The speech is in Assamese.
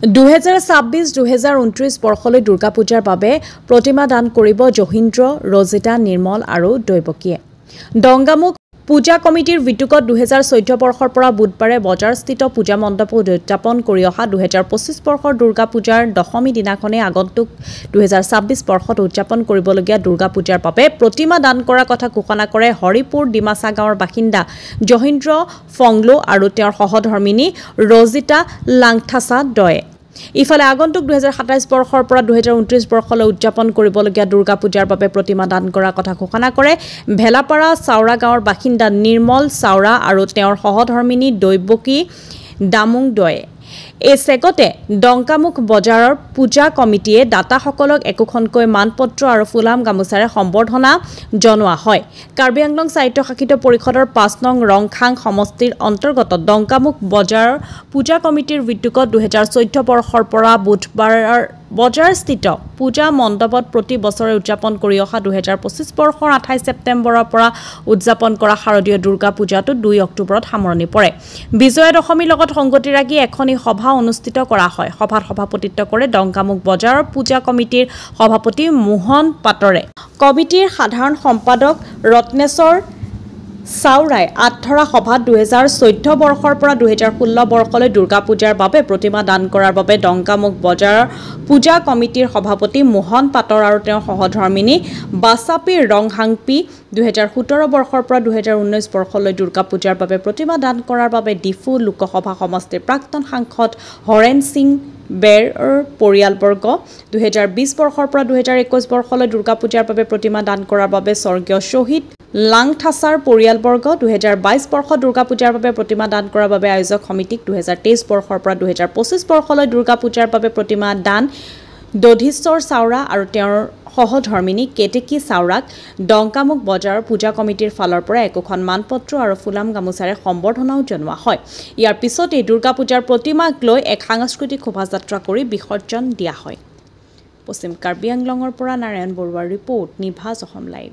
2026-2029 বৰ্ষলৈ দুৰ্গা পূজাৰ বাবে প্ৰতিমা দান কৰিব জহিন্দ্ৰ, ৰজিতা, নিৰ্মল আৰু দৈৱকীয়ে। দংগামুখ পূজা কমিটিৰ বিতুকত 2014 বৰ্ষৰ পৰা বুধবাৰে বজাৰস্থিত পূজা মণ্ডপত উদযাপন কৰি অহা 2025 বৰ্ষৰ দুৰ্গা পূজাৰ দশমী দিনাখনে আগন্তুক 2026 বৰ্ষত উদযাপন কৰিবলগীয়া দুৰ্গা পূজাৰ বাবে প্ৰতিমা দান কৰাৰ কথা ঘোষণা কৰে হৰিপুৰ ডিমাচা গাঁৱৰ বাসিন্দা জহিন্দ্ৰ ফংলো আৰু তেওঁৰ সহধৰ্মিনী ৰজিতা লাংথাছা দয়ে। ইফালে আগন্তুক 2027 বৰ্ষৰ পৰা 2029 বৰ্ষলৈ উদযাপন কৰিবলগীয়া দুৰ্গা পূজাৰ বাবে প্ৰতিমা দান কৰাৰ কথা ঘোষণা কৰে ভেলাপাৰা চাওৰা গাঁৱৰ বাসিন্দা নিৰ্মল চাওৰা আৰু তেওঁৰ সহধৰ্মিনী দৈৱকী দামুং দয়ে। এই চেগতে ডংকামুখ বজাৰৰ পূজা কমিটিয়ে দাতাসকলক একোখনকৈ মানপত্ৰ আৰু ফুলাম গামোচাৰে সম্বৰ্ধনা জনোৱা হয়। কাৰ্বি আংলং স্বায়ত্তশাসিত পৰিষদৰ 5 নং ৰংখাং সমষ্টিৰ অন্তৰ্গত ডংকামুখ বজাৰৰ পূজা কমিটিৰ বিতুকত 2014 বৰ্ষৰ পৰা বুধবাৰ বজাৰস্থিত পূজা মণ্ডপত প্ৰতি বছৰে উদযাপন কৰি অহা 2025 বৰ্ষৰ 28 ছেপ্টেম্বৰৰ পৰা উদযাপন কৰা শাৰদীয় দুৰ্গা পূজাটো 2 অক্টোবৰত সামৰণি পৰে। বিজয়া দশমীৰ লগত সংগতি ৰাখি এখনি সভা অনুষ্ঠিত কৰা হয়। সভাত সভাপতিত্ব কৰে ডংকামুখ বজাৰৰ পূজা কমিটিৰ সভাপতি মোহন পাটৰে। কমিটিৰ সাধাৰণ সম্পাদক ৰত্নেশ্বৰ চাওৰাই আঠধৰা সভাত 2014 বৰ্ষৰ পৰা 2016 বৰ্ষলৈ দুৰ্গা পূজাৰ বাবে প্ৰতিমা দান কৰাৰ বাবে ডংকামুখ বজাৰৰ পূজা কমিটিৰ সভাপতি মোহন পাটৰ আৰু তেওঁৰ সহধৰ্মিনী বাচাপি ৰংহাংপি 2017 বৰ্ষৰ পৰা 2019 বৰ্ষলৈ দুৰ্গা পূজাৰ বাবে প্ৰতিমা দান কৰাৰ বাবে ডিফু লোকসভা সমষ্টিৰ প্ৰাক্তন সাংসদ হৰেণ সিং বেৰৰ পৰিয়ালবৰ্গ 2020 বৰ্ষৰ পৰা 2021 বৰ্ষলৈ দুৰ্গা পূজাৰ বাবে প্ৰতিমা দান কৰাৰ বাবে স্বৰ্গীয় শ্বহীদ লাংথাছাৰ পৰিয়ালবৰ্গ 2022 বৰ্ষত দুৰ্গা পূজাৰ বাবে প্ৰতিমা দান কৰাৰ বাবে আয়োজক সমিতিক 2023 বৰ্ষৰ পৰা 2025 বৰ্ষলৈ দুৰ্গা পূজাৰ বাবে প্ৰতিমা দান দধিশ্বৰ চাওৰা আৰু তেওঁৰ সহধৰ্মিনী কেতেকী চাওৰাক ডংকামুখ বজাৰৰ পূজা কমিটিৰ ফালৰ পৰা একোখন মানপত্ৰ আৰু ফুলাম গামোচাৰে সম্বৰ্ধনাও জনোৱা হয়। ইয়াৰ পিছতে দুৰ্গা পূজাৰ প্ৰতিমাক লৈ এক সাংস্কৃতিক শোভাযাত্ৰা কৰি বিসৰ্জন দিয়া হয়। পশ্চিম কাৰ্বি আংলঙৰ পৰা নাৰায়ণ বৰুৱাৰ ৰিপৰ্ট, নিভাজ অসম লাইভ।